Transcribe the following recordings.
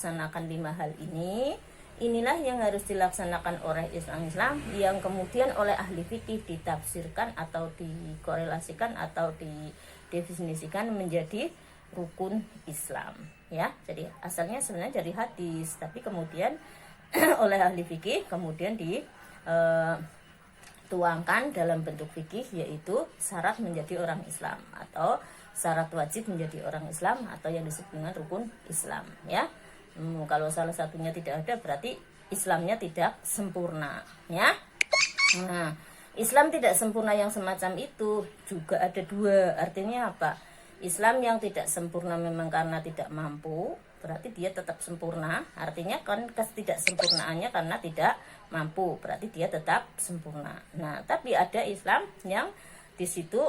Laksanakan 5 hal ini, inilah yang harus dilaksanakan oleh Islam yang kemudian oleh ahli fikih ditafsirkan atau dikorelasikan atau didefinisikan menjadi rukun Islam ya. Jadi asalnya sebenarnya dari hadis, tapi kemudian oleh ahli fikih kemudian dituangkan dalam bentuk fikih, yaitu syarat menjadi orang Islam atau syarat wajib menjadi orang Islam atau yang disebut dengan rukun Islam ya. Kalau salah satunya tidak ada, berarti Islamnya tidak sempurna ya. Nah, Islam tidak sempurna yang semacam itu juga ada dua. Artinya apa? Islam yang tidak sempurna memang karena tidak mampu, berarti dia tetap sempurna. Artinya kan ketidaksempurnaannya karena tidak mampu, berarti dia tetap sempurna. Nah, tapi ada Islam yang di situ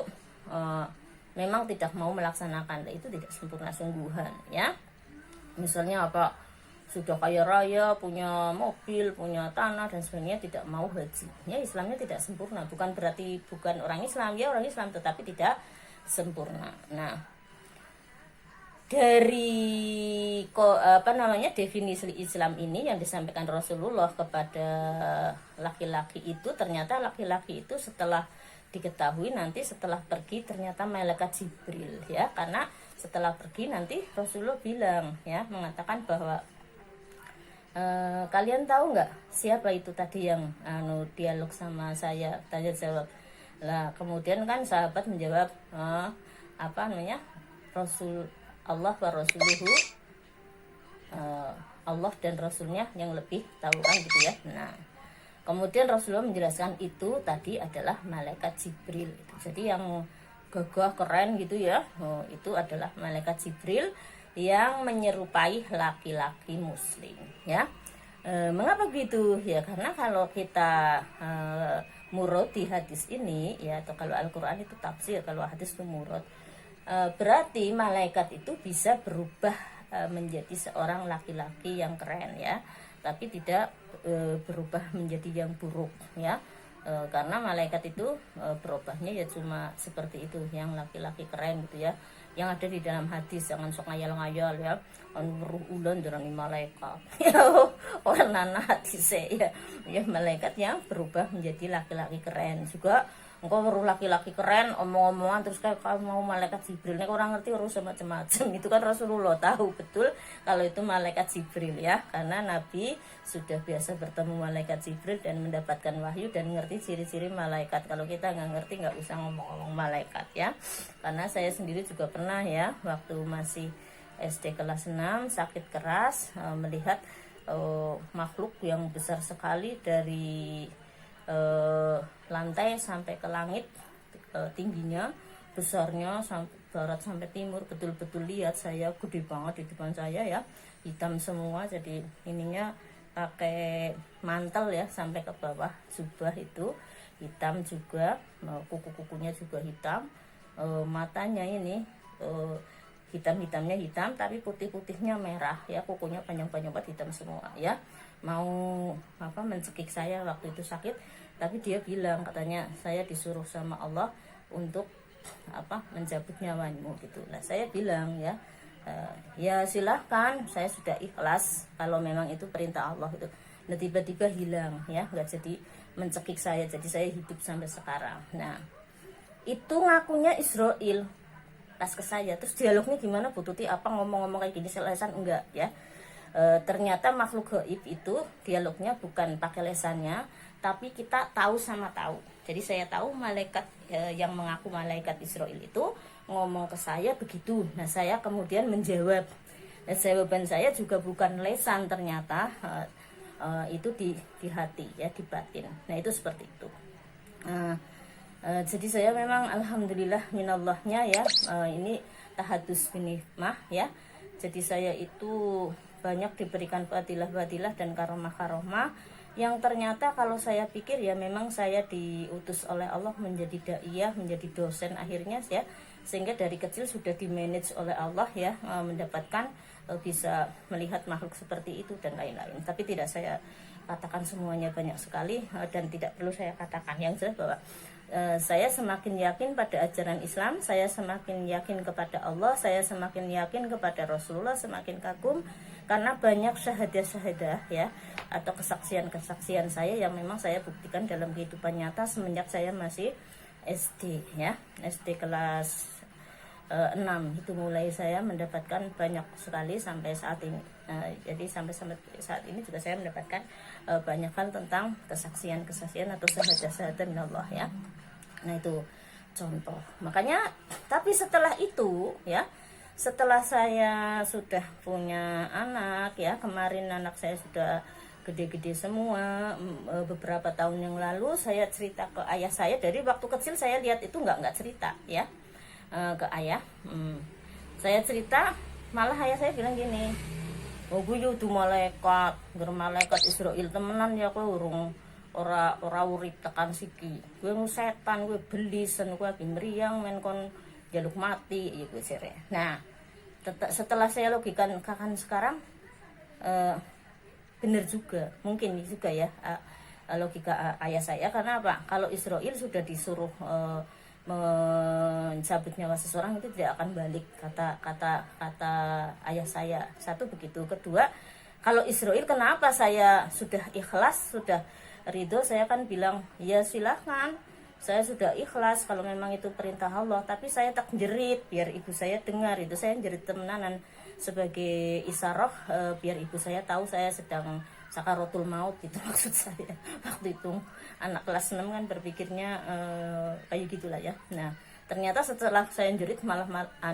memang tidak mau melaksanakan, itu tidak sempurna sungguhan ya. Misalnya apa, sudah kaya raya, punya mobil, punya tanah dan sebagainya, tidak mau haji ya, Islamnya tidak sempurna. Bukan berarti bukan orang Islam ya, orang Islam, tetapi tidak sempurna. Nah, dari definisi Islam ini yang disampaikan Rasulullah kepada laki-laki itu, ternyata laki-laki itu setelah diketahui nanti setelah pergi ternyata malaikat Jibril ya. Karena setelah pergi nanti Rasulullah bilang ya, mengatakan bahwa kalian tahu nggak siapa itu tadi yang dialog sama saya, tanya jawab lah. Kemudian kan sahabat menjawab Rasul Allah wa Rasuluhu, Allah dan Rasulnya yang lebih tahu kan gitu ya. Nah, kemudian Rasulullah menjelaskan itu tadi adalah malaikat Jibril. Jadi yang gagah keren gitu ya, itu adalah malaikat Jibril yang menyerupai laki-laki muslim ya. Mengapa begitu ya? Karena kalau kita murad di hadis ini ya, atau kalau Al-Quran itu tafsir, kalau hadis itu murad, berarti malaikat itu bisa berubah menjadi seorang laki-laki yang keren ya, tapi tidak berubah menjadi yang buruk ya. Karena malaikat itu berubahnya ya cuma seperti itu, yang laki-laki keren gitu ya, yang ada di dalam hadis. Jangan sok ngayal-ngayal ya, ruh ulan darani malaikat ya, orang nana hadis ya malaikat yang berubah menjadi laki-laki keren. Juga engkau baru laki-laki keren omong-omongan terus kayak kamu mau malaikat Jibril, nek orang ngerti urusan macam-macam itu kan. Rasulullah tahu betul kalau itu malaikat Jibril ya, karena Nabi sudah biasa bertemu malaikat Jibril dan mendapatkan wahyu dan ngerti ciri-ciri malaikat. Kalau kita nggak ngerti nggak usah ngomong-ngomong malaikat ya. Karena saya sendiri juga pernah ya, waktu masih SD kelas 6 sakit keras melihat makhluk yang besar sekali dari lantai sampai ke langit, tingginya, besarnya sampai barat sampai timur, betul-betul lihat saya, gede banget di depan saya ya, hitam semua. Jadi ininya pakai mantel ya sampai ke bawah, jubah itu hitam juga, kuku-kukunya juga hitam, matanya ini hitam-hitamnya hitam tapi putih-putihnya merah ya, kukunya panjang-panjang banget hitam semua ya. Mau mencekik saya waktu itu sakit, tapi dia bilang katanya saya disuruh sama Allah untuk mencabut nyawamu gitu. Nah, saya bilang ya, ya silahkan, saya sudah ikhlas kalau memang itu perintah Allah itu. Nah, tiba-tiba hilang ya, nggak jadi mencekik saya, jadi saya hidup sampai sekarang. Nah, itu ngakunya Israel pas ke saya. Terus dialognya gimana Bu Tuti, apa ngomong-ngomong kayak gini selesan enggak ya. Ternyata makhluk gaib itu dialognya bukan pakai lesannya, tapi kita tahu sama tahu. Jadi saya tahu malaikat yang mengaku malaikat Israel itu ngomong ke saya begitu. Nah, saya kemudian menjawab. Nah, jawaban saya juga bukan lesan ternyata, itu di hati ya, di batin. Nah, itu seperti itu. Jadi saya memang alhamdulillah minallahnya ya, ini tahadus binihmah ya. Jadi saya itu banyak diberikan fadilah-fadilah dan karomah-karomah yang ternyata kalau saya pikir ya memang saya diutus oleh Allah menjadi daiyah, menjadi dosen akhirnya ya, sehingga dari kecil sudah dimanage oleh Allah ya, mendapatkan bisa melihat makhluk seperti itu dan lain-lain. Tapi tidak saya katakan semuanya, banyak sekali dan tidak perlu saya katakan. Yang jelas bahwa saya semakin yakin pada ajaran Islam, saya semakin yakin kepada Allah, saya semakin yakin kepada Rasulullah, semakin kagum karena banyak syahadah-syahadah ya, atau kesaksian-kesaksian saya yang memang saya buktikan dalam kehidupan nyata semenjak saya masih SD ya, SD kelas 6 itu mulai saya mendapatkan banyak sekali sampai saat ini. Jadi sampai saat ini juga saya mendapatkan banyak hal tentang kesaksian-kesaksian atau syahadah-syahadah minallah ya. Nah itu contoh. Makanya tapi setelah itu ya, setelah saya sudah punya anak ya, kemarin anak saya sudah gede-gede semua, beberapa tahun yang lalu saya cerita ke ayah saya. Dari waktu kecil saya lihat itu nggak cerita ya ke ayah. Saya cerita, malah ayah saya bilang gini, oh gue tuh malaikat, malaikat Israel temenan ya, gue ora urip tekan siki, gue setan, gue belisen, gue lagi meriang men kon jaluk mati ya gue sere. Nah setelah saya logikan kan sekarang bener juga, mungkin juga ya logika ayah saya. Karena apa? Kalau Israel sudah disuruh mencabut nyawa seseorang itu tidak akan balik, kata ayah saya. Satu begitu. Kedua, kalau Israel kenapa saya sudah ikhlas, sudah ridho, saya kan bilang ya silahkan, saya sudah ikhlas kalau memang itu perintah Allah. Tapi saya tak jerit biar ibu saya dengar, itu saya jerit temenanan sebagai isaroh, biar ibu saya tahu saya sedang sakaratul maut, itu maksud saya. Waktu itu anak kelas 6 kan berpikirnya kayak gitulah ya. Nah ternyata setelah saya jerit malah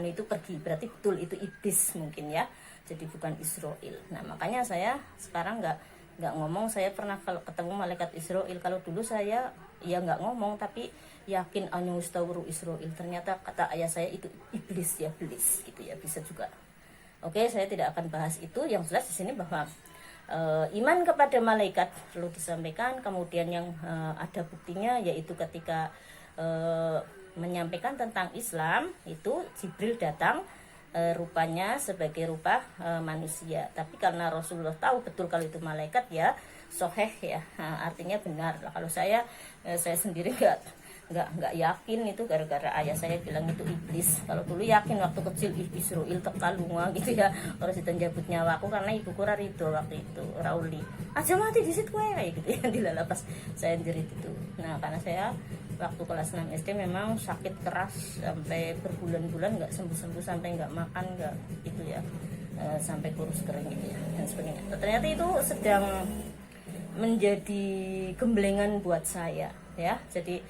itu pergi, berarti betul itu iblis mungkin ya, jadi bukan Israel. Nah makanya saya sekarang nggak ngomong saya pernah kalau ketemu malaikat Israel. Kalau dulu saya ya nggak ngomong, tapi yakin anyustawru Israel, ternyata kata ayah saya itu iblis ya, iblis gitu ya, bisa juga. Oke, saya tidak akan bahas itu. Yang jelas di sini bahwa iman kepada malaikat perlu disampaikan. Kemudian yang ada buktinya yaitu ketika menyampaikan tentang Islam itu Jibril datang, rupanya sebagai rupa manusia. Tapi karena Rasulullah tahu betul kalau itu malaikat ya soheh ya, artinya benar. Kalau saya sendiri nggak yakin itu, gara-gara ayah saya bilang itu iblis. Kalau dulu yakin waktu kecil Israel tekal lunga gitu ya, harus ditanjabut nyawaku karena ibuku rarido waktu itu Rauli aja mati di situ kayak gitu ya, dilala pas saya jerit itu. Nah karena saya waktu kelas 6 SD memang sakit keras sampai berbulan-bulan nggak sembuh-sembuh, sampai nggak makan, nggak gitu ya, sampai kurus kering gitu ya dan sebagainya. Ternyata itu sedang menjadi gemblengan buat saya ya. Jadi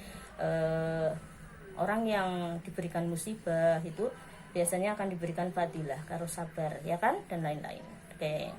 orang yang diberikan musibah itu biasanya akan diberikan fadilah, karo sabar ya kan, dan lain-lain. Oke.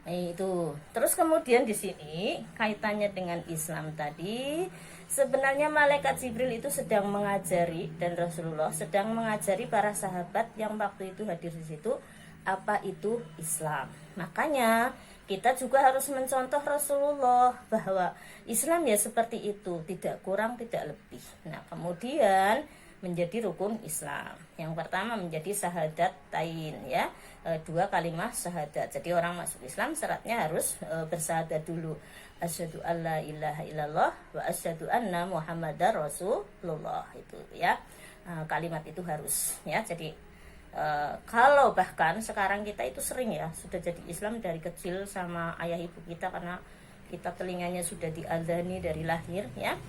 Nah, itu. Terus kemudian di sini kaitannya dengan Islam tadi, sebenarnya malaikat Jibril itu sedang mengajari, dan Rasulullah sedang mengajari para sahabat yang waktu itu hadir di situ apa itu Islam. Makanya kita juga harus mencontoh Rasulullah bahwa Islam ya seperti itu, tidak kurang tidak lebih. Nah kemudian menjadi rukun Islam. Yang pertama menjadi syahadatain ya, 2 kalimat syahadat. Jadi orang masuk Islam syaratnya harus bersyahadat dulu, asyhadu alla ilaha illallah wa asyhadu anna muhammadar rasulullah, itu ya. Kalimat itu harus ya. Jadi kalau bahkan sekarang kita itu sering ya sudah jadi Islam dari kecil sama ayah ibu kita, karena kita telinganya sudah diadzani dari lahir ya.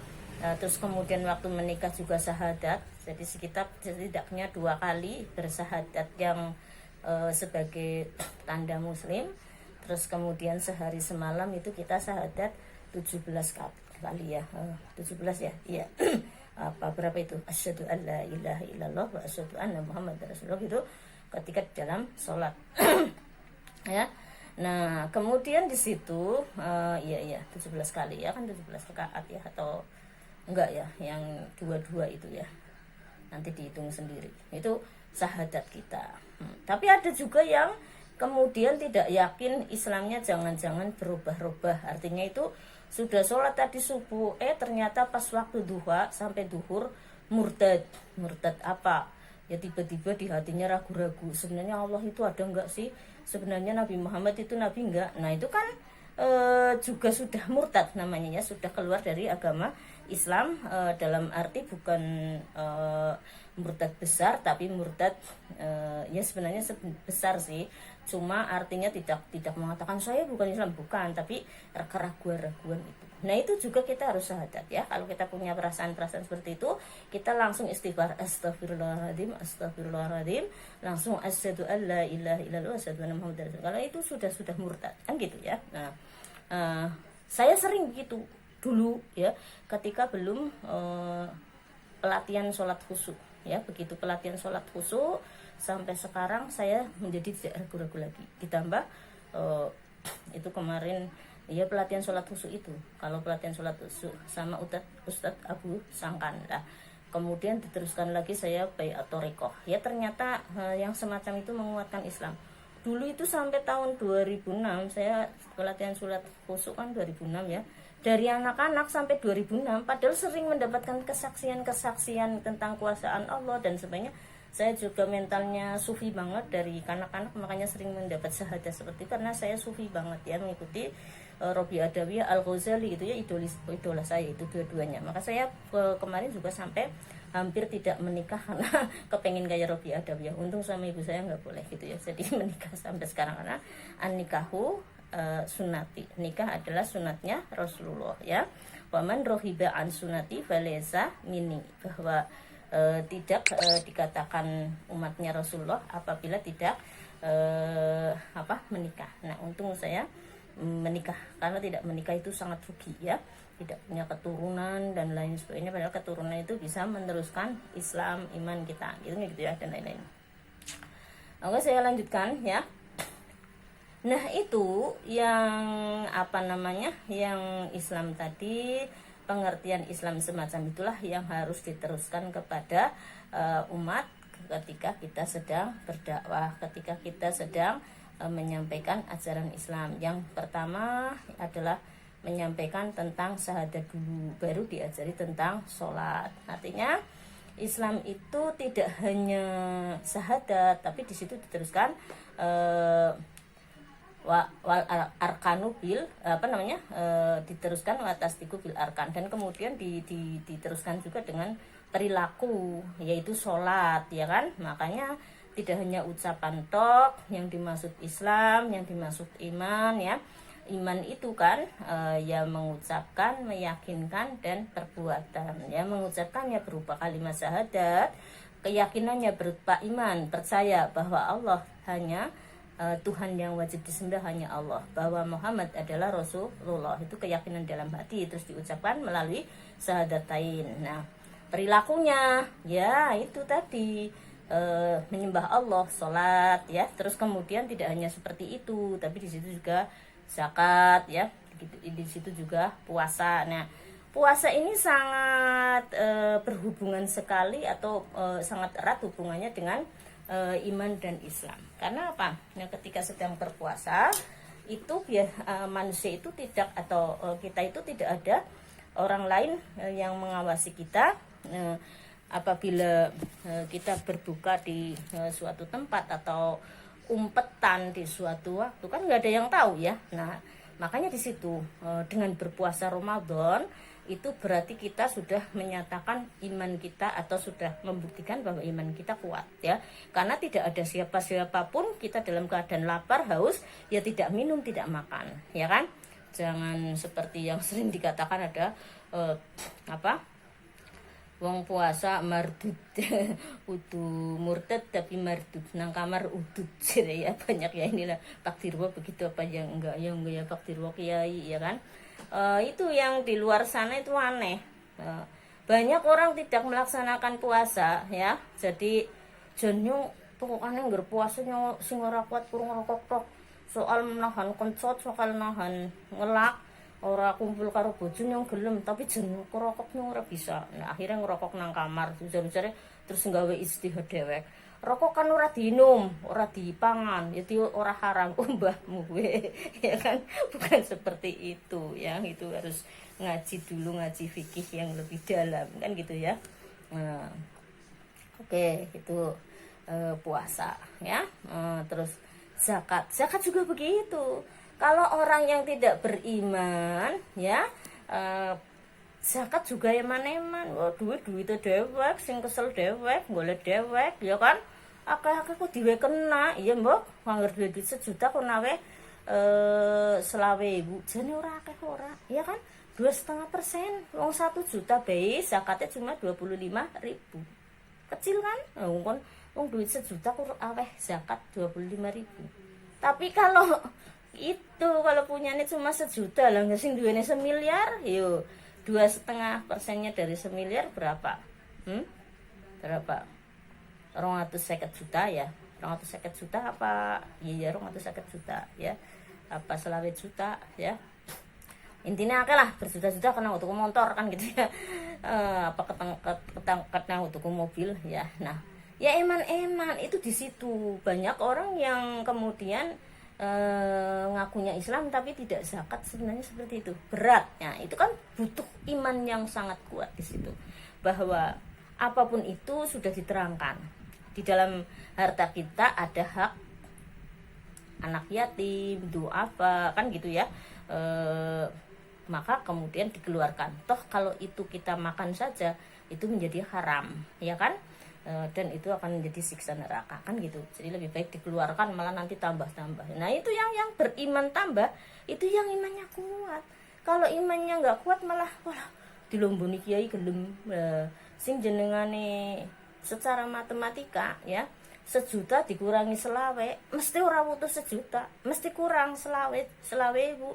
Terus kemudian waktu menikah juga syahadat, jadi sekitar setidaknya 2 kali bersyahadat yang sebagai tanda muslim. Terus kemudian sehari semalam itu kita syahadat 17 kali ya, 17 ya, iya. Berapa itu, asyhadu alla ilaha illallah wa asyhadu anna muhammadar rasulullah, itu ketika dalam sholat ya. Nah kemudian di situ 17 kali ya kan, 17 rakaat ya, atau enggak ya, yang 22 itu ya, nanti dihitung sendiri, itu syahadat kita. Tapi ada juga yang kemudian tidak yakin Islamnya, jangan-jangan berubah-ubah, artinya itu sudah sholat tadi subuh, ternyata pas waktu duha sampai duhur murtad apa ya, tiba-tiba di hatinya ragu-ragu, sebenarnya Allah itu ada enggak sih, sebenarnya Nabi Muhammad itu nabi enggak. Nah itu kan juga sudah murtad namanya ya, sudah keluar dari agama Islam dalam arti bukan murtad besar, tapi murtad ya sebenarnya besar sih, cuma artinya tidak mengatakan saya bukan Islam, bukan, tapi keraguan-raguan itu. Nah itu juga kita harus syahadat ya. Kalau kita punya perasaan-perasaan seperti itu, kita langsung istighfar, astagfirullahaladzim, astagfirullahaladzim, langsung asyhadu an la ilaha illallah, asyhadu anna muhammadar rasulullah. Kalau itu sudah murtad kan gitu ya. Nah saya sering begitu dulu ya, ketika belum pelatihan sholat khusyuk ya. Begitu pelatihan sholat khusyuk sampai sekarang saya menjadi tidak ragu-ragu lagi. Ditambah itu kemarin ya pelatihan sholat khusyuk itu. Kalau pelatihan sholat khusyuk sama Ustadz Abu Sangkan lah. Kemudian diteruskan lagi saya baiat thariqah. Ya ternyata yang semacam itu menguatkan Islam. Dulu itu sampai tahun 2006 saya pelatihan sholat khusyuk kan 2006 ya. Dari anak-anak sampai 2006, padahal sering mendapatkan kesaksian-kesaksian tentang kuasaan Allah dan sebagainya. Saya juga mentalnya sufi banget dari kanak-kanak, makanya sering mendapat syahadat seperti itu karena saya sufi banget ya, mengikuti Robi Adawiyah, Al-Ghazali itu ya, idola saya itu dua-duanya. Maka saya kemarin juga sampai hampir tidak menikah karena kepengen kayak Robi Adawiyah. Untung sama ibu saya nggak boleh gitu ya, jadi menikah sampai sekarang karena an-nikahu sunati, nikah adalah sunatnya Rasulullah ya. Waman rohiba an sunati falaysa minni, bahwa tidak dikatakan umatnya Rasulullah apabila tidak menikah. Nah untung saya menikah, karena tidak menikah itu sangat rugi ya, tidak punya keturunan dan lain sebagainya, padahal keturunan itu bisa meneruskan Islam, iman kita gitu ya, dan lain-lain. Oke, saya lanjutkan ya. Nah itu yang yang Islam tadi, pengertian Islam semacam itulah yang harus diteruskan kepada umat ketika kita sedang berdakwah, ketika kita sedang menyampaikan ajaran Islam. Yang pertama adalah menyampaikan tentang syahadat dulu, baru diajari tentang sholat. Artinya Islam itu tidak hanya syahadat, tapi di situ diteruskan wal arkanu bil diteruskan watasdiku bil arkan, dan kemudian diteruskan juga dengan perilaku, yaitu sholat ya kan. Makanya tidak hanya ucapan tok yang dimaksud Islam, yang dimaksud iman ya. Iman itu kan ya mengucapkan, meyakinkan, dan perbuatan ya. Mengucapkannya berupa kalimat syahadat, keyakinannya berupa iman, percaya bahwa Allah hanya Tuhan yang wajib disembah hanya Allah, bahwa Muhammad adalah Rasulullah, itu keyakinan dalam hati, terus diucapkan melalui syahadatain. Nah perilakunya ya itu tadi menyembah Allah, sholat ya. Terus kemudian tidak hanya seperti itu, tapi di situ juga zakat ya, di situ juga puasa. Nah puasa ini sangat berhubungan sekali atau sangat erat hubungannya dengan iman dan Islam. Karena apa? Nah, ketika sedang berpuasa itu manusia itu tidak, atau kita itu tidak ada orang lain yang mengawasi kita. Apabila kita berbuka di suatu tempat atau umpetan di suatu waktu, kan nggak ada yang tahu ya. Nah makanya di situ dengan berpuasa Ramadan itu berarti kita sudah menyatakan iman kita, atau sudah membuktikan bahwa iman kita kuat ya. Karena tidak ada siapa-siapapun, kita dalam keadaan lapar, haus ya tidak minum, tidak makan ya kan. Jangan seperti yang sering dikatakan ada wong puasa mardut udu murtad tapi mardut nang kamar udut ya. Banyak ya inilah Pak Dirwo begitu, apa yang enggak ya Pak Dirwo kiai ya kan. Itu yang di luar sana itu aneh. Banyak orang tidak melaksanakan puasa ya, jadi jenyu pokoknya nggak puasanya sing ora kuat kurang rokok soal menahan kencot, soal nahan ngelak, ora kumpul karo bojo yang gelem, tapi jeneng rokoknya ora bisa. Nah akhirnya ngerokok nang kamar ujar-ujare, terus nggawe istihad dewek. Rokok kan ora diinum, ora dipangan, itu ora haram. Mbahmu gue ya kan, bukan seperti itu ya. Itu harus ngaji dulu, ngaji fikih yang lebih dalam kan gitu ya. Nah, oke, itu puasa ya. Terus zakat juga begitu. Kalau orang yang tidak beriman ya zakat juga eman-eman. Wah, duit dewek, sing kesel dewek, golek dewek, ya kan? Akeh-akeh kok diwe kena. Iya, Mbok, anggar duit 1 juta kok nawe 20.000. Jane ora akeh ora, ya kan? 2,5%. Wong 1 juta bae zakatnya cuma 25.000. Kecil kan? Wong duit 1 juta kok aweh zakat 25.000. Tapi kalau punyanya cuma 1 juta lah, nggak sing duitnya 1 miliar, yo 2,5%-nya dari 1 miliar berapa? Berapa? 250 juta ya. 250 juta apa? Iya, 250 juta ya. Apa 20 juta ya. Intinya akeh lah, berjuta-juta kena untuk motor kan gitu ya. Apa kena untuk mobil ya. Nah, ya eman-eman itu di situ. Banyak orang yang kemudian ngakunya Islam tapi tidak zakat, sebenarnya seperti itu. Beratnya itu kan butuh iman yang sangat kuat di situ. Bahwa apapun itu sudah diterangkan. Di dalam harta kita ada hak anak yatim, duafa, kan gitu ya. Maka kemudian dikeluarkan. Toh kalau itu kita makan saja itu menjadi haram, ya kan? Dan itu akan menjadi siksa neraka, kan gitu. Jadi lebih baik dikeluarkan, malah nanti tambah-tambah. Nah itu yang beriman tambah, itu yang imannya kuat. Kalau imannya nggak kuat malah dilomboni kiai gelem. Sing jenengane secara matematika ya, 1 juta dikurangi selawe mesti ora wutuh 1 juta, mesti kurang selawe ibu.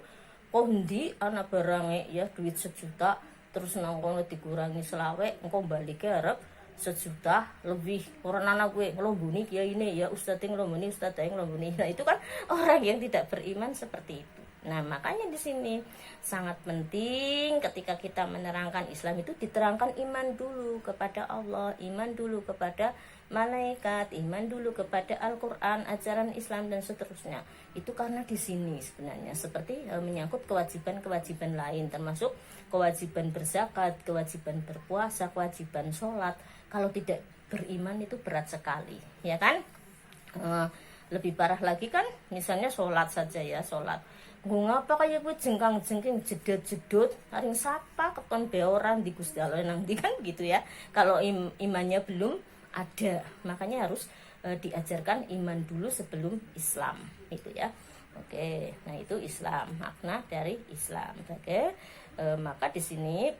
Kondi ana barange ya duit 1 juta terus nang kono dikurangi selawe engko balike arep 1 juta lebih. Orang anak gue ngelomboni kiai ini ya, ustadz ngelomboni, ustadz ngelomboni. Nah itu kan orang yang tidak beriman seperti itu. Nah makanya di sini sangat penting ketika kita menerangkan Islam itu diterangkan iman dulu kepada Allah, iman dulu kepada malaikat, iman dulu kepada Al-Quran, ajaran Islam dan seterusnya. Itu karena di sini sebenarnya seperti menyangkut kewajiban-kewajiban lain, termasuk kewajiban berzakat, kewajiban berpuasa, kewajiban sholat. Kalau tidak beriman itu berat sekali, ya kan? Lebih parah lagi kan, misalnya sholat saja ya, sholat. Gue ngapa kayak gue jengkang-jengking jedot-jedot haring sapa keton beoran di Gusti Allah nanti kan gitu ya. Kalau imannya belum ada, makanya harus diajarkan iman dulu sebelum Islam itu ya. Oke, nah itu Islam, makna dari Islam. Oke, maka di sini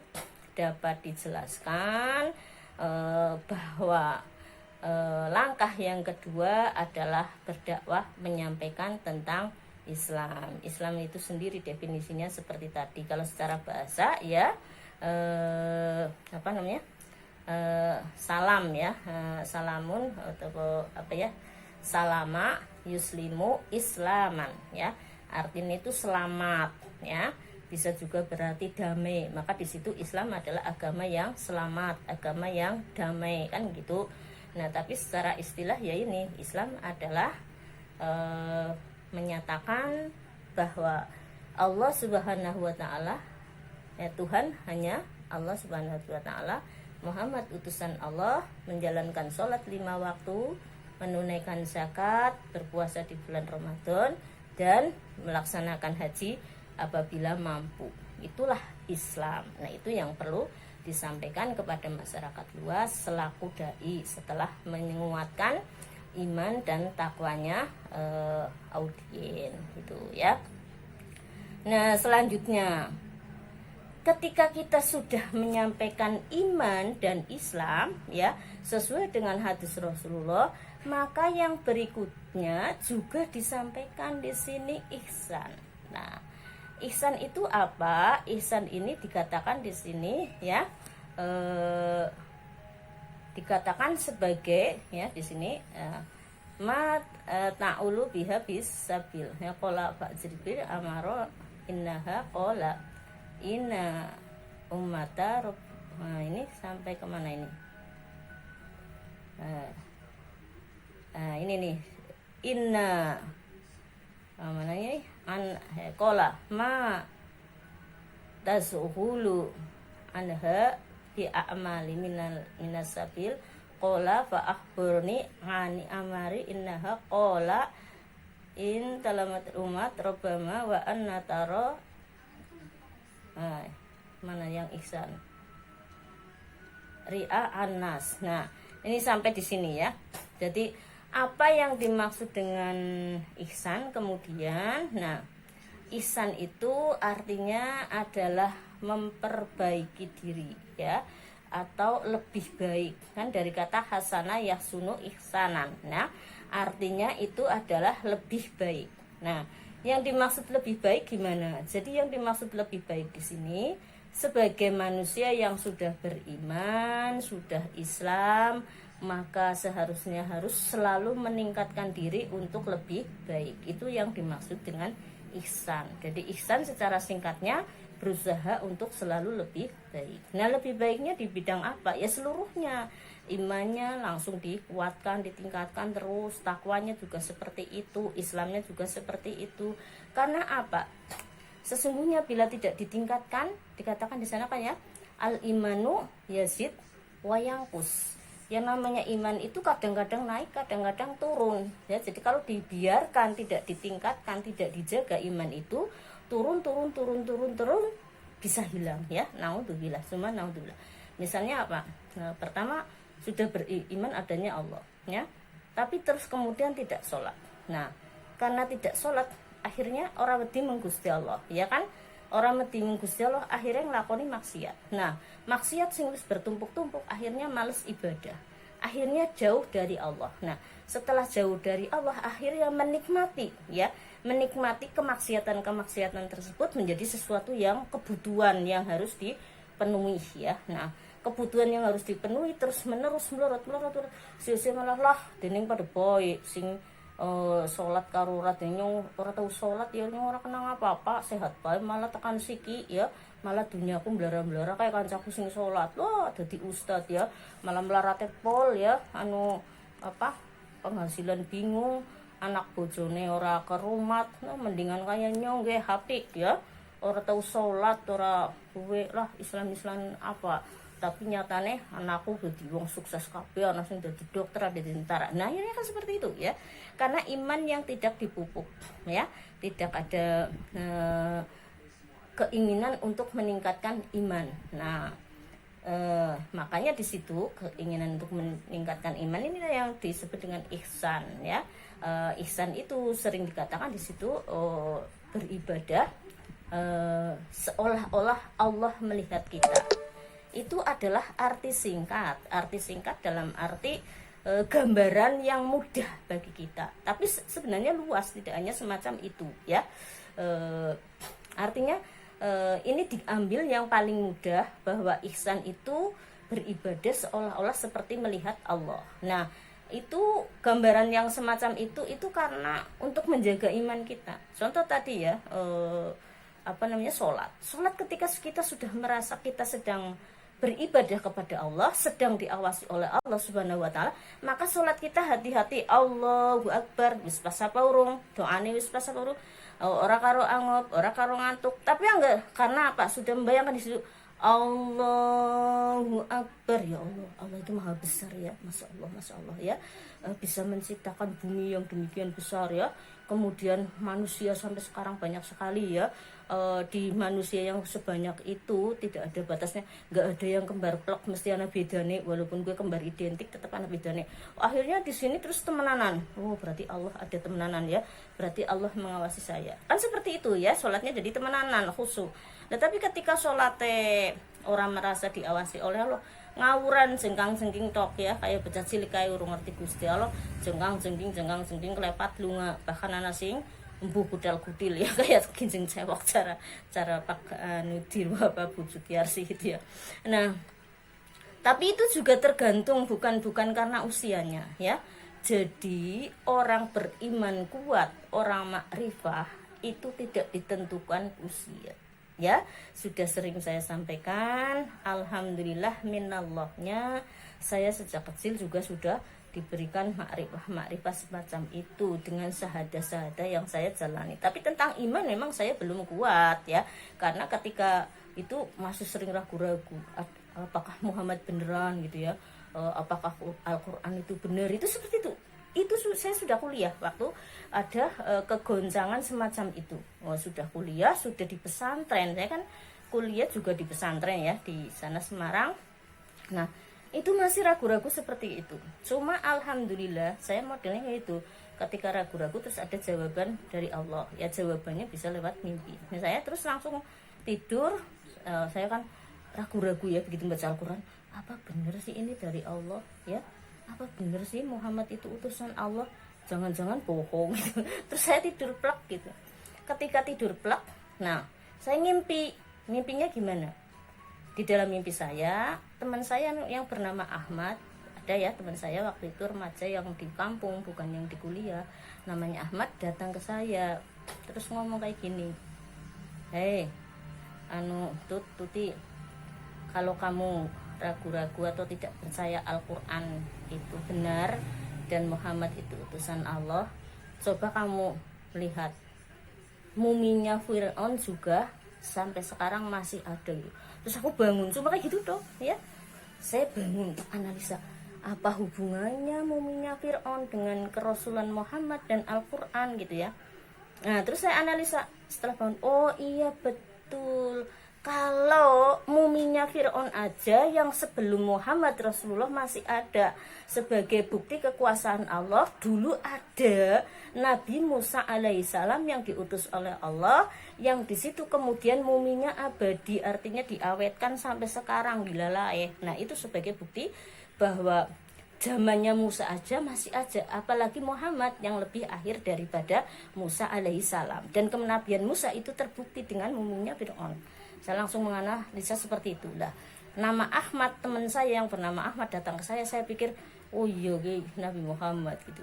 dapat dijelaskan bahwa langkah yang kedua adalah berdakwah, menyampaikan tentang Islam. Islam itu sendiri definisinya seperti tadi. Kalau secara bahasa ya salam ya, salamun atau apa ya, salama yuslimu islaman ya, artinya itu selamat ya, bisa juga berarti damai. Maka di situ Islam adalah agama yang selamat, agama yang damai kan gitu. Nah tapi secara istilah ya ini Islam adalah menyatakan bahwa Allah Subhanahu wa taala ya, Tuhan hanya Allah Subhanahu wa taala, Muhammad utusan Allah, menjalankan sholat 5 waktu, menunaikan zakat, berpuasa di bulan Ramadan, dan melaksanakan haji apabila mampu. Itulah Islam. Nah itu yang perlu disampaikan kepada masyarakat luas selaku dai setelah menguatkan iman dan takwanya audien gitu ya. Nah selanjutnya, ketika kita sudah menyampaikan iman dan Islam ya sesuai dengan hadis Rasulullah, maka yang berikutnya juga disampaikan di sini ihsan. Nah, ihsan itu apa? Ihsan ini dikatakan di sini ya, dikatakan sebagai ya di sini ta'ulu biha bis sabil ya, qala Pak Jibril amaro innaha qala inna ummata rob. Nah ini sampai kemana ini? Ini nih inna mana ini an qala ma tasuhulu anha fi a'mali minas sabil qala fa akhburni ani amari innaha qala in talamat umat robbama wa anna taro Mana yang ihsan? Ria Anas. Nah, ini sampai di sini ya. Jadi apa yang dimaksud dengan ihsan kemudian? Nah, ihsan itu artinya adalah memperbaiki diri ya, atau lebih baik. Kan dari kata hasana yahsunu ihsanan. Nah, artinya itu adalah lebih baik. Nah, yang dimaksud lebih baik gimana? Jadi yang dimaksud lebih baik di sini sebagai manusia yang sudah beriman, sudah Islam, maka seharusnya harus selalu meningkatkan diri untuk lebih baik. Itu yang dimaksud dengan ihsan. Jadi ihsan secara singkatnya berusaha untuk selalu lebih baik. Nah, lebih baiknya di bidang apa? Ya seluruhnya. Imannya langsung dikuatkan, ditingkatkan terus, takwanya juga seperti itu, Islamnya juga seperti itu. Karena apa? Sesungguhnya bila tidak ditingkatkan, dikatakan di sana kan ya, al imanu yazid wa yanqus. Yang namanya iman itu kadang-kadang naik, kadang-kadang turun. Ya, jadi kalau dibiarkan, tidak ditingkatkan, tidak dijaga, iman itu turun, bisa hilang ya. Naudzubillah, semua naudzubillah. Misalnya apa? Nah, pertama sudah beriman adanya Allah, ya. Tapi terus kemudian tidak sholat. Nah, karena tidak sholat, akhirnya orang wedi menggusti Allah, ya kan? Orang wedi menggusti Allah akhirnya ngelakoni maksiat. Nah, maksiat sing wis bertumpuk-tumpuk akhirnya males ibadah. Akhirnya jauh dari Allah. Nah, setelah jauh dari Allah akhirnya menikmati ya, menikmati kemaksiatan tersebut menjadi sesuatu yang kebutuhan yang harus dipenuhi ya. Nah, kebutuhan yang harus dipenuhi terus menerus melorot sia-sia malah lah dening pada boy sing sholat karurat nyong ora tahu sholat ya nyong ora kenang apa-apa, sehat bae malah tekan siki ya, malah duniaku belara-belara kayak kancaku sing sholat loh dadi ustad ya, malah melarate pol ya, penghasilan bingung, anak bojone ora kerumat, nah, mendingan kayak nyong ge hapik ya, ora tahu sholat, ora kuwe lah Islam apa. Tapi nyatane anakku jadi wong sukses kabeh, anak sing dadi dokter, ada tentara. Nah, ini kan seperti itu ya. Karena iman yang tidak dipupuk ya, tidak ada keinginan untuk meningkatkan iman. Nah, makanya di situ keinginan untuk meningkatkan iman ini yang disebut dengan ihsan ya. Ihsan itu sering dikatakan di situ beribadah seolah-olah Allah melihat kita. Itu adalah arti singkat dalam arti gambaran yang mudah bagi kita, tapi sebenarnya luas, tidak hanya semacam itu ya. Artinya ini diambil yang paling mudah, bahwa ihsan itu beribadah seolah-olah seperti melihat Allah. Nah, itu gambaran yang semacam itu karena untuk menjaga iman kita. Contoh tadi ya, sholat ketika kita sudah merasa kita sedang beribadah kepada Allah, sedang diawasi oleh Allah Subhanahu wa taala, maka sholat kita hati-hati, Allahu Akbar, wis pas apa urung, doane wis pas apa urung, ora karo angop, ora karo ngantuk. Tapi enggak, karena apa? Sudah membayangkan di situ Allahu Akbar, ya Allah, Allah itu maha besar ya, masya Allah ya, bisa menciptakan bumi yang demikian besar ya. Kemudian manusia sampai sekarang banyak sekali ya. Di manusia yang sebanyak itu tidak ada batasnya, nggak ada yang kembar plek mesti anak bedane, walaupun gue kembar identik tetap anak bedane. Akhirnya di sini terus temenanan, berarti Allah ada temenanan ya, berarti Allah mengawasi saya, kan seperti itu ya. Sholatnya jadi temenanan, khusyuk. Nah, tapi ketika sholatnya orang merasa diawasi oleh Allah, ngawuran jengkang-jengking tok ya, kayak bocah cilik kayak urung ngerti Gusti Allah, jengkang-jengking kelepat lunga, bahkan ana sing embuh kudal-kudil ya, kayak kinjeng cewek cara pak nudir Bapak Bu Sutiarsi gitu ya. Nah, tapi itu juga tergantung, bukan karena usianya ya. Jadi orang beriman kuat, orang makrifah itu tidak ditentukan usia ya. Sudah sering saya sampaikan, alhamdulillah minallahnya saya sejak kecil juga sudah diberikan makrifah semacam itu dengan syahadah yang saya jalani. Tapi tentang iman memang saya belum kuat ya, karena ketika itu masih sering ragu-ragu, apakah Muhammad beneran gitu ya, apakah Al-Quran itu benar, itu seperti itu saya sudah kuliah waktu ada kegoncangan semacam itu. Sudah kuliah, sudah di pesantren, saya kan kuliah juga di pesantren ya di sana Semarang. Nah itu masih ragu-ragu seperti itu. Cuma alhamdulillah saya modelnya itu ketika ragu-ragu terus ada jawaban dari Allah. Ya jawabannya bisa lewat mimpi. Nah, saya terus langsung tidur. Saya kan ragu-ragu ya begitu baca Al-Quran. Apa benar sih ini dari Allah ya? Apa benar sih Muhammad itu utusan Allah? Jangan-jangan bohong gitu. Terus saya tidur plek gitu. Ketika tidur plek, nah saya mimpinya gimana? Di dalam mimpi saya, teman saya yang bernama Ahmad, ada ya teman saya waktu itu remaja yang di kampung, bukan yang di kuliah, namanya Ahmad, datang ke saya, terus ngomong kayak gini, hei, Tuti, kalau kamu ragu-ragu atau tidak percaya Al-Quran itu benar dan Muhammad itu utusan Allah, coba kamu lihat muminya Fir'aun juga sampai sekarang masih ada gitu. Terus aku bangun, cuma kayak gitu dong ya. Saya bangun analisa apa hubungannya muminya Fir'aun dengan kerasulan Muhammad dan Al-Quran gitu ya. Nah terus saya analisa setelah bangun, oh iya betul, kalau muminya Fir'aun aja yang sebelum Muhammad Rasulullah masih ada. Sebagai bukti kekuasaan Allah, dulu ada Nabi Musa alaihissalam yang diutus oleh Allah, yang di situ kemudian muminya abadi, artinya diawetkan sampai sekarang dilalaeh. Nah itu sebagai bukti bahwa zamannya Musa aja masih aja, apalagi Muhammad yang lebih akhir daripada Musa alaihissalam. Dan kenabian Musa itu terbukti dengan muminya Fir'aun. Saya langsung menganalisa seperti itu. Nah, nama Ahmad, teman saya yang bernama Ahmad datang ke saya pikir, oh iya Nabi Muhammad gitu.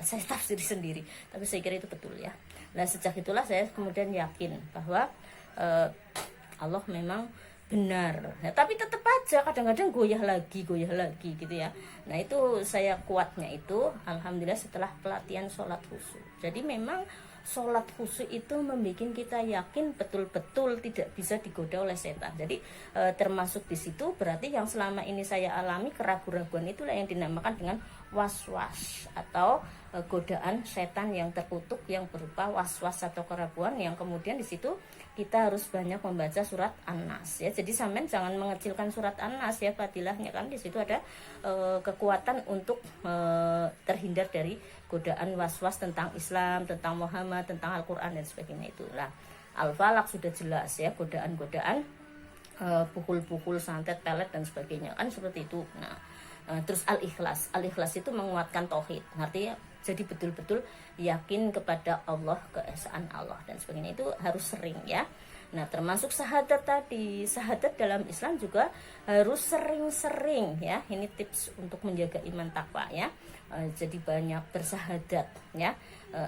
Saya tafsir sendiri, tapi saya kira itu betul ya. Nah sejak itulah saya kemudian yakin bahwa Allah memang benar. Nah, tapi tetap aja kadang-kadang goyah lagi gitu ya. Nah itu saya kuatnya itu alhamdulillah setelah pelatihan sholat khusyuk. Jadi memang sholat khusyuk itu membuat kita yakin betul-betul tidak bisa digoda oleh setan. Jadi termasuk di situ berarti yang selama ini saya alami keraguan-raguan itulah yang dinamakan dengan was-was atau godaan setan yang terkutuk yang berupa was-was atau keraguan, yang kemudian di situ kita harus banyak membaca surat An-Nas ya. Jadi sampean jangan mengecilkan surat An-Nas ya, fadilahnya kan di situ ada kekuatan untuk terhindar dari godaan was-was tentang Islam, tentang Muhammad, tentang Al-Quran dan sebagainya itu. Nah, Al-Falaq sudah jelas ya, godaan-godaan pukul-pukul, santet, pelet dan sebagainya kan seperti itu. Nah, terus Al-Ikhlas itu menguatkan tauhid. Artinya jadi betul-betul yakin kepada Allah, keesaan Allah dan sebagainya, itu harus sering ya. Nah termasuk syahadat tadi, syahadat dalam Islam juga harus sering-sering ya. Ini tips untuk menjaga iman takwa ya. Jadi banyak bersahadat ya.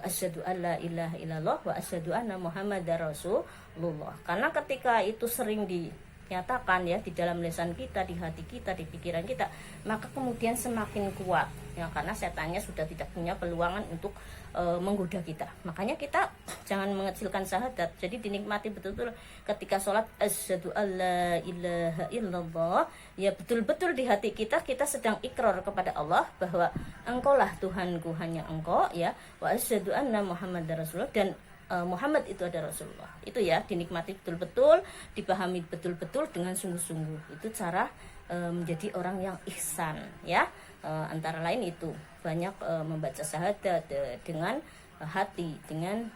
Asyhadu alla ilaha illallah wa asyhadu anna muhammadar rasulullah. Karena ketika itu sering dinyatakan ya di dalam lisan kita, di hati kita, di pikiran kita, maka kemudian semakin kuat ya, karena setannya sudah tidak punya peluangan untuk menggoda kita. Makanya kita jangan mengecilkan syahadat. Jadi dinikmati betul-betul ketika sholat, asyhadu alla ilaha illallah, ya betul-betul di hati kita sedang ikrar kepada Allah bahwa engkaulah Tuhanku, hanya engkau ya, wa asyhadu anna muhammadar rasulullah, dan Muhammad itu ada Rasulullah. Itu ya dinikmati betul-betul, dipahami betul-betul dengan sungguh-sungguh. Itu cara menjadi orang yang ihsan ya. Antara lain itu banyak membaca syahadat dengan hati, dengan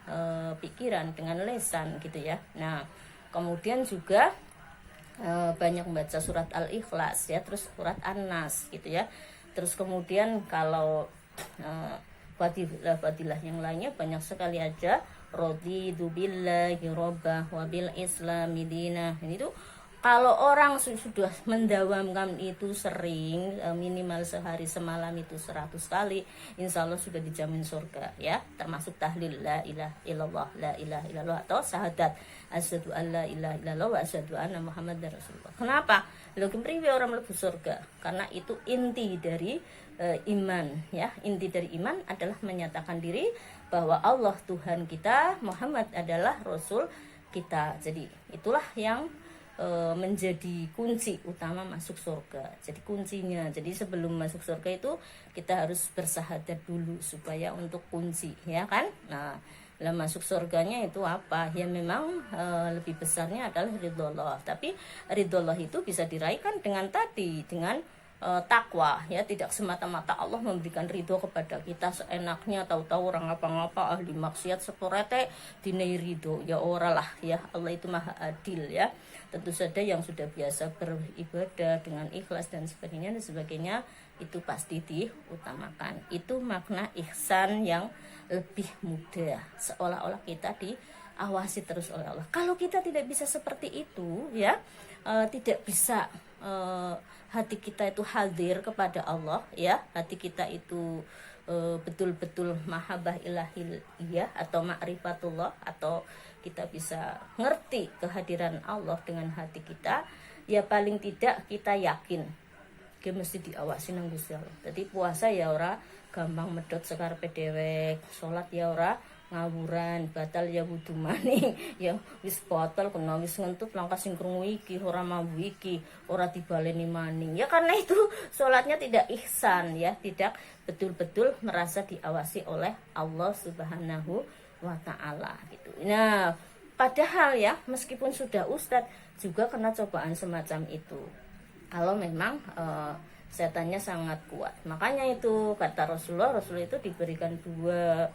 pikiran, dengan lisan gitu ya. Nah kemudian juga banyak membaca surat Al-Ikhlas ya, terus surat An-Nas gitu ya. Terus kemudian kalau fadilah yang lainnya banyak sekali aja. Raditu billahi rabbah wa bil islami dinah. Ini tuh kalau orang sudah mendawamkan itu sering, minimal sehari semalam itu 100 kali, insya Allah sudah dijamin surga ya. Termasuk tahlil la ilaha illallah, la ilaha illallah, atau syahadat asyhadu alla ilaha illallah wa asyhadu anna muhammadar rasulullah. Kenapa? Lho kepriwe orang mlebu surga? Karena itu inti dari iman ya. Inti dari iman adalah menyatakan diri bahwa Allah Tuhan kita, Muhammad adalah Rasul kita. Jadi itulah yang menjadi kunci utama masuk surga. Jadi kuncinya, jadi sebelum masuk surga itu kita harus bersahadat dulu supaya untuk kunci ya kan. Nah Lah masuk surganya itu apa? Ya memang lebih besarnya adalah ridho Allah. Tapi ridho Allah itu bisa diraih kan dengan tadi, dengan takwa ya, tidak semata-mata Allah memberikan ridho kepada kita seenaknya, tahu-tahu orang apa-apa ahli maksiat seporete dinai ridho, ya ora lah ya. Allah itu maha adil ya. Tentu saja yang sudah biasa beribadah dengan ikhlas dan sebagainya itu pasti diutamakan. Itu makna ihsan yang lebih mudah, seolah-olah kita diawasi terus oleh Allah. Kalau kita tidak bisa seperti itu ya, tidak bisa hati kita itu hadir kepada Allah ya, hati kita itu betul-betul mahabbah ilahiyah atau ma'rifatullah, atau kita bisa ngerti kehadiran Allah dengan hati kita, ya paling tidak kita yakin dia mesti diawasi nang Gusti Allah. Jadi puasa ya ora gampang medhot sekarepe dhewek, salat ya ora ngawuran, batal ya wudu maning, ya wis batal kena wis ngentut langkah sing krungu iki ora mambu iki, ora dibaleni maning. Ya karena itu salatnya tidak ihsan ya, tidak betul-betul merasa diawasi oleh Allah Subhanahu wa taala gitu. Nah, padahal ya meskipun sudah ustadz juga kena cobaan semacam itu. Kalau memang setannya sangat kuat. Makanya itu kata Rasulullah itu diberikan dua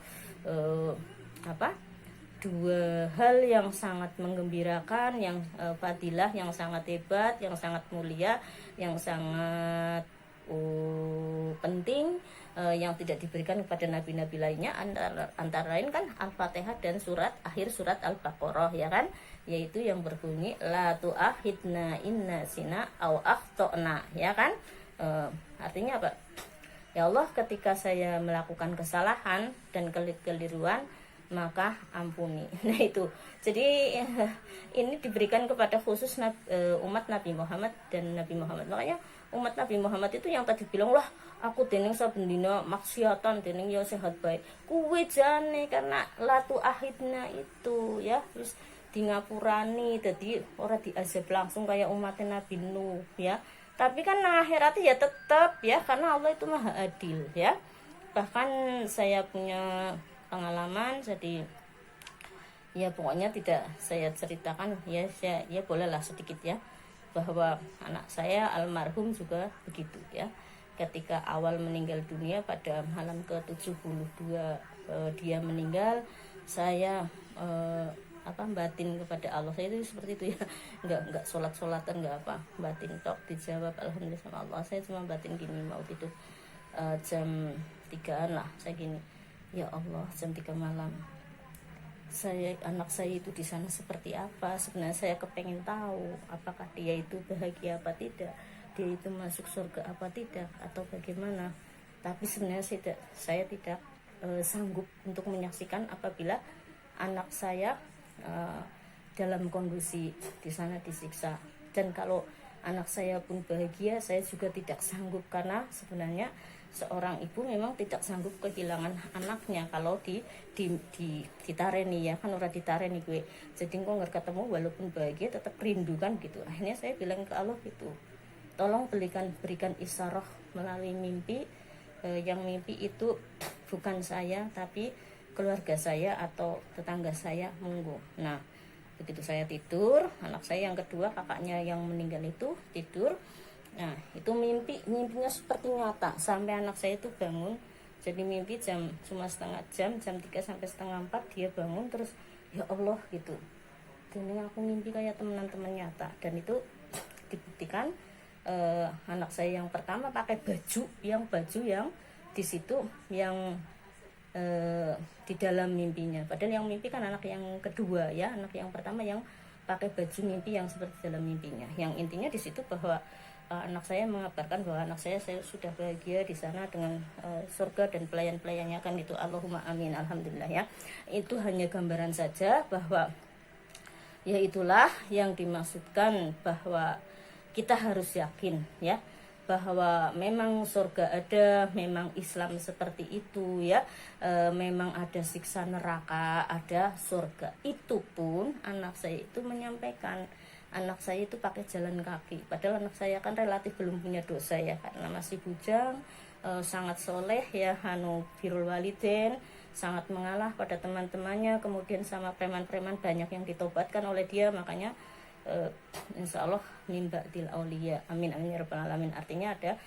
dua hal yang sangat menggembirakan, yang fadilah, yang sangat hebat, yang sangat mulia, yang sangat penting, yang tidak diberikan kepada nabi-nabi lainnya, antara lain kan Al-Fatihah dan akhir surat Al-Baqarah ya kan, yaitu yang berbunyi la tu'ahidna inna sina au akhtona ya kan. Artinya apa? Ya Allah, ketika saya melakukan kesalahan dan keliruan maka ampuni. Nah itu, jadi ini diberikan kepada khusus umat Nabi Muhammad dan Nabi Muhammad. Makanya umat Nabi Muhammad itu yang tadi bilang lah, aku dening saben dina maksiatan dening ya sehat baik, kuwe jane karena latu ahidna itu ya wis di ngapurani, jadi ora diazab langsung kayak umat Nabi Nuh ya. Tapi kan akhiratnya ya tetap ya, karena Allah itu maha adil ya. Bahkan saya punya pengalaman, jadi ya pokoknya tidak saya ceritakan ya, ya bolehlah sedikit ya, bahwa anak saya almarhum juga begitu ya. Ketika awal meninggal dunia pada malam ke-72 dia meninggal, saya batin kepada Allah. Saya itu seperti itu ya, nggak sholat-sholatan, nggak apa, batin tok, dijawab alhamdulillah sama Allah. Saya cuma batin gini, mau tidur jam 3-an lah, saya gini, ya Allah, jam 3 malam anak saya itu di sana seperti apa. Sebenarnya saya kepengen tahu apakah dia itu bahagia apa tidak, dia itu masuk surga apa tidak, atau bagaimana. Tapi sebenarnya saya tidak sanggup untuk menyaksikan apabila anak saya dalam kondisi di sana disiksa. Dan kalau anak saya pun bahagia, saya juga tidak sanggup, karena sebenarnya seorang ibu memang tidak sanggup kehilangan anaknya kalau ditareni ya kan, orang ditareni gue. Jadi kok nggak ketemu walaupun bahagia tetap rindu kan gitu. Akhirnya saya bilang ke Allah gitu, tolong berikan isyarah melalui mimpi, yang mimpi itu bukan saya tapi keluarga saya atau tetangga saya monggo. Nah begitu saya tidur, anak saya yang kedua, kakaknya yang meninggal itu tidur. Nah itu mimpinya seperti nyata sampai anak saya itu bangun. Jadi mimpi cuma setengah jam 3 sampai setengah 4 dia bangun, terus ya Allah gitu, ini aku mimpi kayak teman-teman nyata. Dan itu dibuktikan anak saya yang pertama pakai baju yang di situ yang di dalam mimpinya. Padahal yang mimpi kan anak yang kedua ya, anak yang pertama yang pakai baju mimpi yang seperti dalam mimpinya. Yang intinya di situ bahwa anak saya mengabarkan bahwa anak saya sudah bahagia di sana dengan surga dan pelayan-pelayannya kan gitu. Allahumma amin, alhamdulillah ya. Itu hanya gambaran saja bahwa ya itulah yang dimaksudkan, bahwa kita harus yakin ya bahwa memang surga ada, memang Islam seperti itu ya, memang ada siksa neraka, ada surga. Itu pun anak saya itu menyampaikan, anak saya itu pakai jalan kaki, padahal anak saya kan relatif belum punya dosa ya, karena masih bujang, sangat soleh ya, birrul walidain, sangat mengalah pada teman-temannya, kemudian sama preman-preman banyak yang ditobatkan oleh dia. Makanya insya Allah mimba til aulia, amin amin ya rabbal alamin. Artinya ada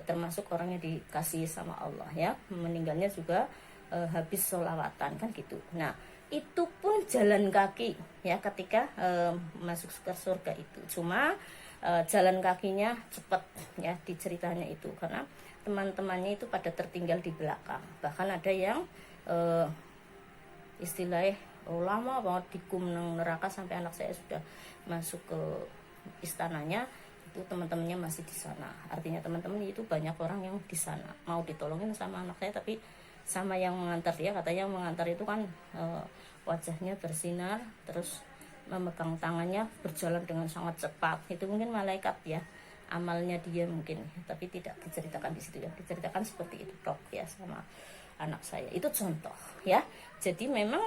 termasuk orangnya dikasih sama Allah ya, meninggalnya juga habis sholawatan kan gitu. Nah itu pun jalan kaki ya ketika masuk ke surga itu. Cuma jalan kakinya cepat ya di ceritanya itu, karena teman-temannya itu pada tertinggal di belakang. Bahkan ada yang istilahnya lama banget dikum nang neraka, sampai anak saya sudah masuk ke istananya itu teman-temannya masih di sana. Artinya teman-teman itu banyak orang yang di sana mau ditolongin sama anak saya, tapi sama yang mengantar dia, katanya yang mengantar itu kan wajahnya bersinar, terus memegang tangannya berjalan dengan sangat cepat. Itu mungkin malaikat ya, amalnya dia mungkin, tapi tidak diceritakan di situ ya. Diceritakan seperti itu dok ya sama anak saya. Itu contoh ya. Jadi memang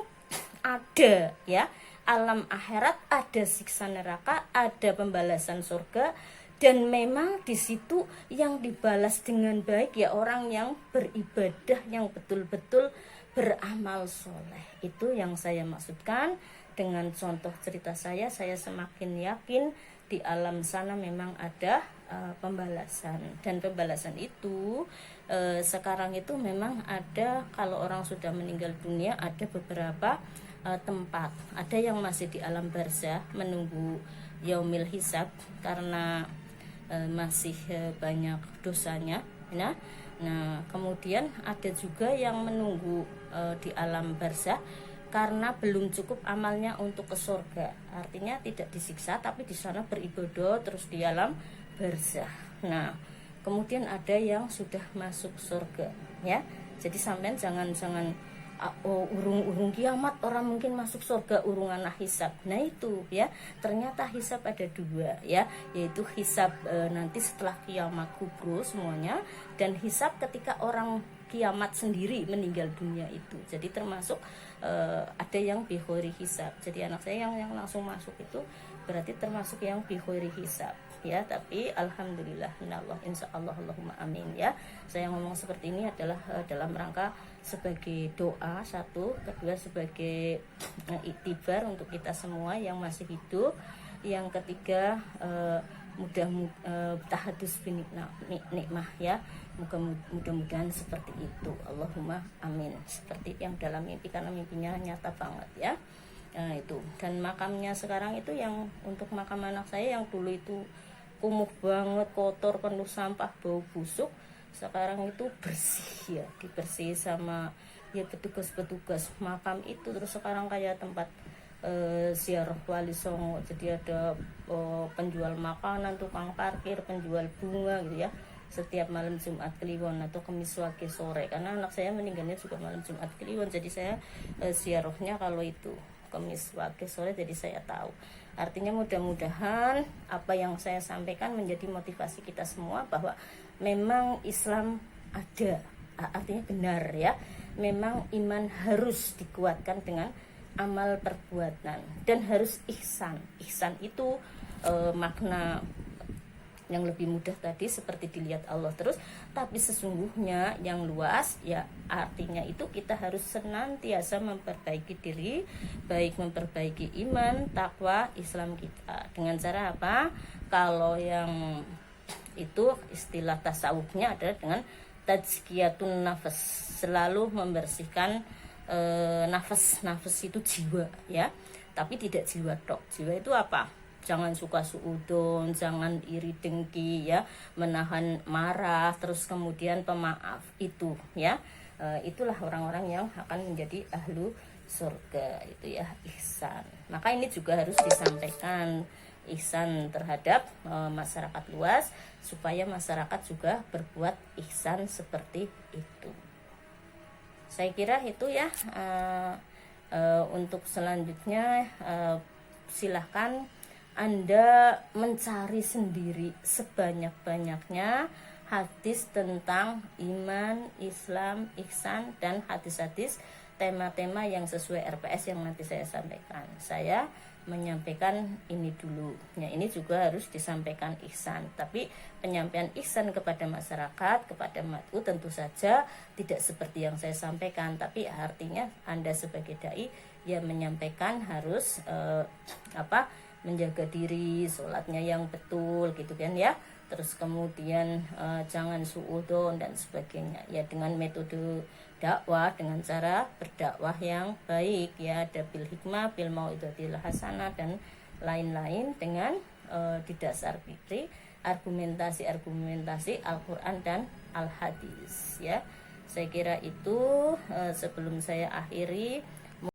ada ya, alam akhirat ada siksa neraka, ada pembalasan surga, dan memang di situ yang dibalas dengan baik ya orang yang beribadah, yang betul-betul beramal soleh. Itu yang saya maksudkan dengan contoh cerita saya semakin yakin di alam sana memang ada pembalasan. Dan pembalasan itu sekarang itu memang ada, kalau orang sudah meninggal dunia ada beberapa tempat. Ada yang masih di alam barzah menunggu yaumil hisab karena masih banyak dosanya. Nah kemudian ada juga yang menunggu di alam barzah karena belum cukup amalnya untuk ke surga. Artinya tidak disiksa tapi di sana beribadah terus di alam barzah. Nah kemudian ada yang sudah masuk surga ya. Jadi sampean jangan urung kiamat orang mungkin masuk surga, urungan hisab. Nah itu ya, ternyata hisab ada dua ya, yaitu hisab nanti setelah kiamat kubro semuanya, dan hisab ketika orang kiamat sendiri meninggal dunia itu. Jadi termasuk ada yang bihori hisab. Jadi anak saya yang langsung masuk itu berarti termasuk yang bihori hisab ya. Tapi alhamdulillah minallah, insyaallah, Allahumma amin ya. Saya ngomong seperti ini adalah dalam rangka sebagai doa satu, kedua sebagai iktibar untuk kita semua yang masih hidup, yang ketiga tahadus nikmah ya. Mudah-mudahan seperti itu, Allahumma amin. Seperti yang dalam mimpi, karena mimpinya nyata banget ya. Nah itu, dan makamnya sekarang itu yang untuk makam anak saya yang dulu itu kumuh banget, kotor, penuh sampah, bau busuk, sekarang itu bersih ya, dibersih sama ya petugas-petugas makam itu. Terus sekarang kayak tempat ziarah Wali Songo, jadi ada penjual makanan, tukang parkir, penjual bunga gitu ya, setiap malam Jumat Kliwon atau Kamis Wage sore, karena anak saya meninggalnya juga malam Jumat Kliwon. Jadi saya ziarahnya kalau itu Kamis Wage sore, jadi saya tahu. Artinya mudah-mudahan apa yang saya sampaikan menjadi motivasi kita semua bahwa memang Islam ada, artinya benar ya. Memang iman harus dikuatkan dengan amal perbuatan dan harus ihsan. Ihsan itu makna yang lebih mudah tadi seperti dilihat Allah terus, tapi sesungguhnya yang luas ya, artinya itu kita harus senantiasa memperbaiki diri, baik memperbaiki iman, takwa, Islam kita. Dengan cara apa? Kalau yang itu istilah tasawufnya adalah dengan tazkiyatun nafas, selalu membersihkan nafas itu jiwa ya, tapi tidak jiwa tok. Jiwa itu apa? Jangan suka suudon, jangan iri dengki ya, menahan marah, terus kemudian pemaaf itu ya. Itulah orang-orang yang akan menjadi ahlu surga itu ya, ihsan. Maka ini juga harus disampaikan, ihsan terhadap masyarakat luas, supaya masyarakat juga berbuat ihsan seperti itu. Saya kira itu ya. Untuk selanjutnya silahkan Anda mencari sendiri sebanyak-banyaknya hadis tentang iman, Islam, ihsan, dan hadis-hadis tema-tema yang sesuai RPS yang nanti saya sampaikan. Saya menyampaikan ini dulu. Ya, ini juga harus disampaikan ihsan. Tapi penyampaian ihsan kepada masyarakat, kepada mat'u tentu saja tidak seperti yang saya sampaikan. Tapi artinya Anda sebagai dai ya menyampaikan harus menjaga diri, sholatnya yang betul gitu kan ya. Terus kemudian jangan suudon dan sebagainya ya, dengan metode dakwah, dengan cara berdakwah yang baik ya, ada bil hikmah, bil mau'izatil hasanah dan lain-lain, dengan didasari argumentasi Al-Quran dan Al-Hadis ya. Saya kira itu sebelum saya akhiri,